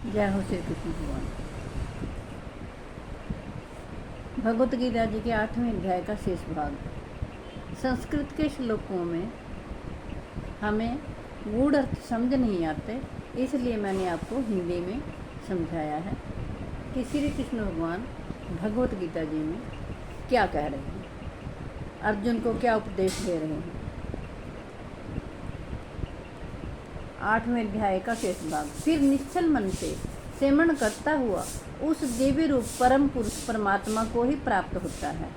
जय हो श्री कृष्ण भगवान। भगवत गीता जी के 8वें अध्याय का शेष भाग। संस्कृत के श्लोकों में हमें गूढ़ अर्थ समझ नहीं आते, इसलिए मैंने आपको हिंदी में समझाया है कि श्री कृष्ण भगवान भगवत गीता जी में क्या कह रहे हैं, अर्जुन को क्या उपदेश दे रहे हैं। 8वें अध्याय का शेष भाग। फिर निश्चल मन से सेवन करता हुआ उस दिव्य रूप परम पुरुष परमात्मा को ही प्राप्त होता है।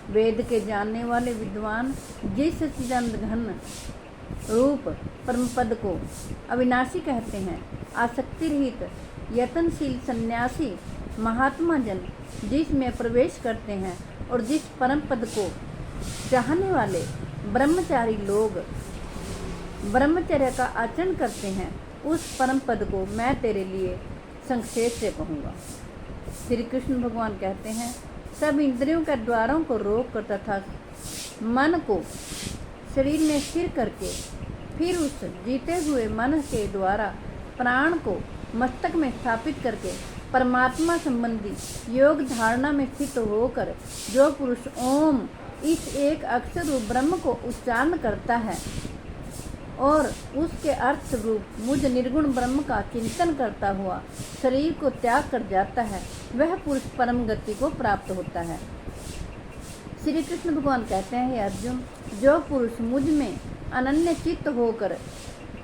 वेद के जानने वाले विद्वान जिस सच्चिदानंद घन रूप परम पद को अविनाशी कहते हैं, आसक्ति रहित यत्नशील सन्यासी महात्मा जन जिसमें प्रवेश करते हैं और जिस परम पद को चाहने वाले ब्रह्मचारी लोग ब्रह्मचर्य का आचरण करते हैं, उस परम पद को मैं तेरे लिए संक्षेप से कहूँगा। श्री कृष्ण भगवान कहते हैं, सब इंद्रियों के द्वारों को रोक कर तथा मन को शरीर में स्थिर करके फिर उस जीते हुए मन के द्वारा प्राण को मस्तक में स्थापित करके परमात्मा संबंधी योग धारणा में स्थित होकर जो पुरुष ओम इस एक अक्षर रूप ब्रह्म को उच्चारण करता है और उसके अर्थ रूप मुझ निर्गुण ब्रह्म का चिंतन करता हुआ शरीर को त्याग कर जाता है, वह पुरुष परम गति को प्राप्त होता है। श्री कृष्ण भगवान कहते हैं, हे अर्जुन, जो पुरुष मुझ में अनन्य चित्त होकर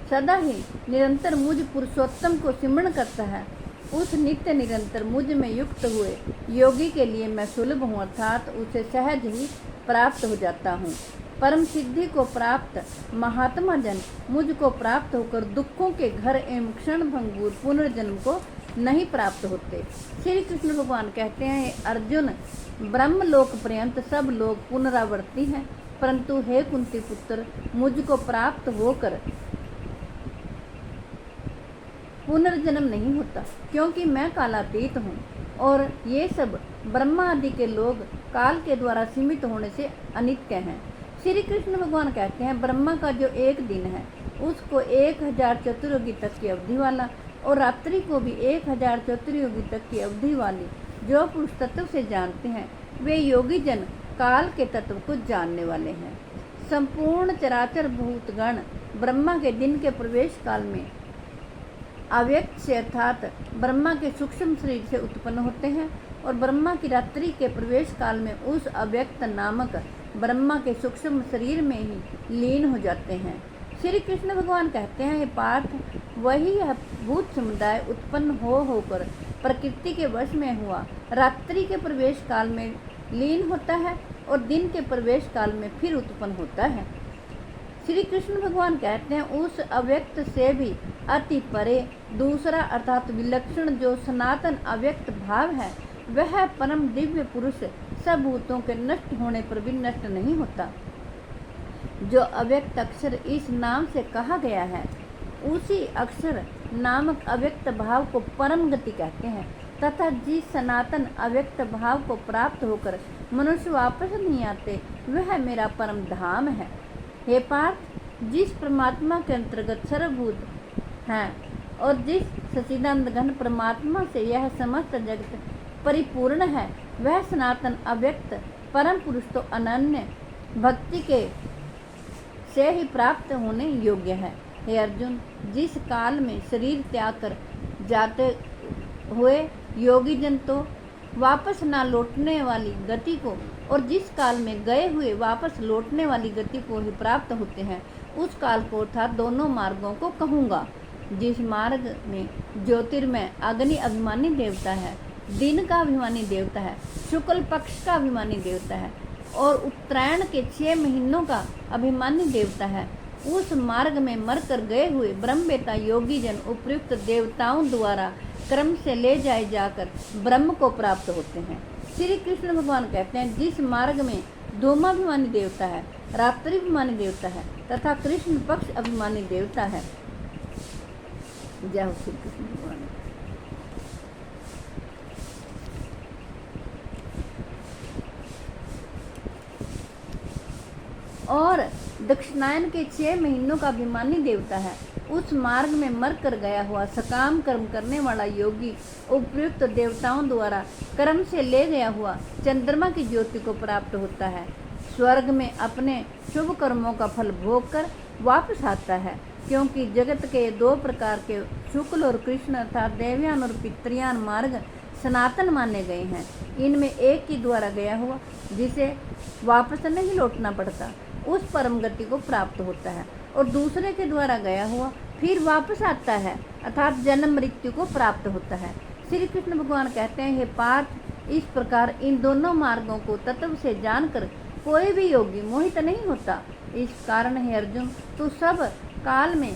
सदा ही निरंतर मुझ पुरुषोत्तम को सिमरण करता है, उस नित्य निरंतर मुझ में युक्त हुए योगी के लिए मैं सुलभ हूँ, अर्थात उसे सहज ही प्राप्त हो जाता हूँ। परम सिद्धि को प्राप्त महात्मा जन मुझको प्राप्त होकर दुखों के घर एवं क्षण भंगुर पुनर्जन्म को नहीं प्राप्त होते। श्री कृष्ण भगवान कहते हैं, अर्जुन, ब्रह्मलोक पर्यंत सब लोग पुनरावर्ती हैं, परंतु हे कुंती पुत्र, मुझको प्राप्त होकर पुनर्जन्म नहीं होता, क्योंकि मैं कालातीत हूँ और ये सब ब्रह्मा आदि के लोग काल के द्वारा सीमित होने से अनित्य हैं। श्री कृष्ण भगवान कहते हैं, ब्रह्मा का जो एक दिन है उसको 1000 चतुर्युगी तक की अवधि वाला और रात्रि को भी 1000 चतुर्युगी तक की अवधि वाली जो पुरुष तत्व से जानते हैं, वे योगी जन काल के तत्व को जानने वाले हैं। संपूर्ण चराचर भूतगण ब्रह्मा के दिन के प्रवेश काल में अव्यक्त से अर्थात ब्रह्मा के सूक्ष्म शरीर से उत्पन्न होते हैं और ब्रह्मा की रात्रि के प्रवेश काल में उस अव्यक्त नामक ब्रह्मा के सूक्ष्म शरीर में ही लीन हो जाते हैं। श्री कृष्ण भगवान कहते हैं, हे पार्थ, वही यह भूत समुदाय उत्पन्न होकर प्रकृति के वश में हुआ रात्रि के प्रवेश काल में लीन होता है और दिन के प्रवेश काल में फिर उत्पन्न होता है। श्री कृष्ण भगवान कहते हैं, उस अव्यक्त से भी अति परे दूसरा अर्थात विलक्षण जो सनातन अव्यक्त भाव है, वह परम दिव्य पुरुष सब भूतों के नष्ट होने पर भी नष्ट नहीं होता। जो अव्यक्त अक्षर इस नाम से कहा गया है, उसी अक्षर नामक अव्यक्त भाव को परम गति कहते हैं तथा जिस सनातन अव्यक्त भाव को प्राप्त होकर मनुष्य वापस नहीं आते, वह मेरा परम धाम है। हे पार्थ, जिस परमात्मा के अंतर्गत सर्वभूत हैं और जिस सच्चिदानंद घन परमात्मा से यह समस्त जगत परिपूर्ण है, वह सनातन अव्यक्त परम पुरुष तो अनन्य भक्ति के से ही प्राप्त होने योग्य है। हे अर्जुन, जिस काल में शरीर त्याग कर जाते हुए योगी जन तो वापस ना लौटने वाली गति को और जिस काल में गए हुए वापस लौटने वाली गति को ही प्राप्त होते हैं, उस काल को अर्थात दोनों मार्गों को कहूँगा। जिस मार्ग में ज्योतिर्मय अग्नि अभिमानी देवता है, दिन का अभिमानी देवता है, शुक्ल पक्ष का अभिमानी देवता है और उत्तरायण के 6 महीनों का अभिमानी देवता है, उस मार्ग में मरकर गए हुए ब्रह्मवेता योगी जन उपर्युक्त देवताओं द्वारा क्रम से ले जाए जाकर ब्रह्म को प्राप्त होते हैं। श्री कृष्ण भगवान कहते हैं, जिस मार्ग में धूमाभिमानी देवता है, रात्रि अभिमानी देवता है तथा कृष्ण पक्ष अभिमानी देवता है। जय हो श्री कृष्ण भगवान। और दक्षिणायन के 6 महीनों का अभिमानी देवता है, उस मार्ग में मर कर गया हुआ सकाम कर्म करने वाला योगी उपयुक्त देवताओं द्वारा कर्म से ले गया हुआ चंद्रमा की ज्योति को प्राप्त होता है। स्वर्ग में अपने शुभ कर्मों का फल भोग कर वापस आता है, क्योंकि जगत के दो प्रकार के शुक्ल और कृष्ण अर्थात देवयान और पितृयान मार्ग सनातन माने गए हैं। इनमें एक के द्वारा गया हुआ जिसे वापस नहीं लौटना पड़ता उस परम गति को प्राप्त होता है, और दूसरे के द्वारा गया हुआ फिर वापस आता है अर्थात जन्म मृत्यु को प्राप्त होता है। श्री कृष्ण भगवान कहते हैं, हे पार्थ, इस प्रकार इन दोनों मार्गों को तत्व से जानकर कोई भी योगी मोहित नहीं होता। इस कारण है अर्जुन, तू सब काल में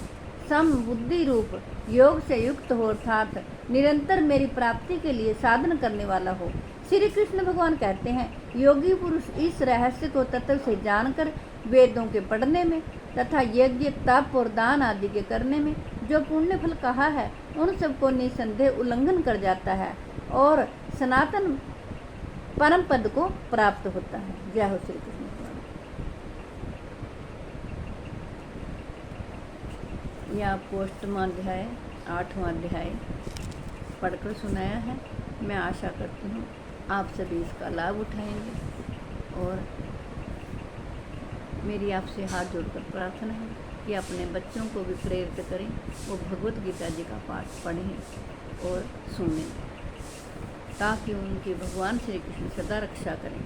सम बुद्धि रूप योग से युक्त हो अर्थात निरंतर मेरी प्राप्ति के लिए साधन करने वाला हो। श्री कृष्ण भगवान कहते हैं, योगी पुरुष इस रहस्य को तत्व से जानकर वेदों के पढ़ने में तथा यज्ञ तप और दान आदि के करने में जो पुण्य फल कहा है उन सबको निसंदेह उल्लंघन कर जाता है और सनातन परम पद को प्राप्त होता है। जय हो श्री कृष्ण भगवान। यह आपको 8वां अध्याय 8वां अध्याय पढ़कर सुनाया है। मैं आशा करती हूँ आप सभी इसका लाभ उठाएंगे, और मेरी आपसे हाथ जोड़कर प्रार्थना है कि अपने बच्चों को भी प्रेरित करें, वो भगवत गीता जी का पाठ पढ़ें और सुनें, ताकि उनकी भगवान श्री कृष्ण सदा रक्षा करें।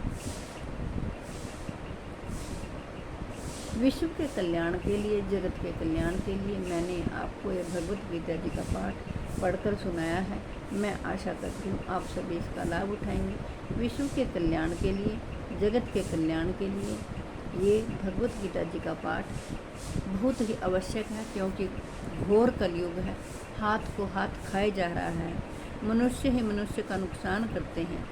विश्व के कल्याण के लिए, जगत के कल्याण के लिए मैंने आपको यह भगवत गीता जी का पाठ पढ़कर सुनाया है। मैं आशा करती हूँ आप सभी इसका लाभ उठाएंगे। विश्व के कल्याण के लिए, जगत के कल्याण के लिए ये भगवत गीता जी का पाठ बहुत ही आवश्यक है, क्योंकि घोर कलयुग है, हाथ को हाथ खाए जा रहा है, मनुष्य ही मनुष्य का नुकसान करते हैं।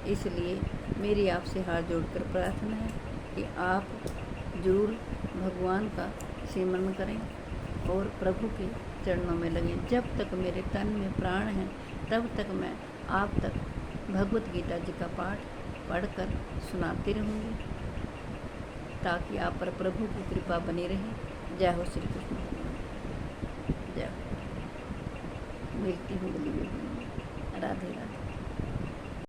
इसलिए मेरी आपसे हाथ जोड़कर प्रार्थना है कि आप जरूर भगवान का सिमरन करें और प्रभु के चरणों में लगें। जब तक मेरे तन में प्राण हैं तब तक मैं आप तक भगवत गीता जी का पाठ पढ़कर सुनाती रहूँगी, ताकि आप पर प्रभु की कृपा बनी रहे। जय हो श्री कृष्ण भगवान। जय हो। मिलती हूँ अगली वीडियो में। राधे राधे।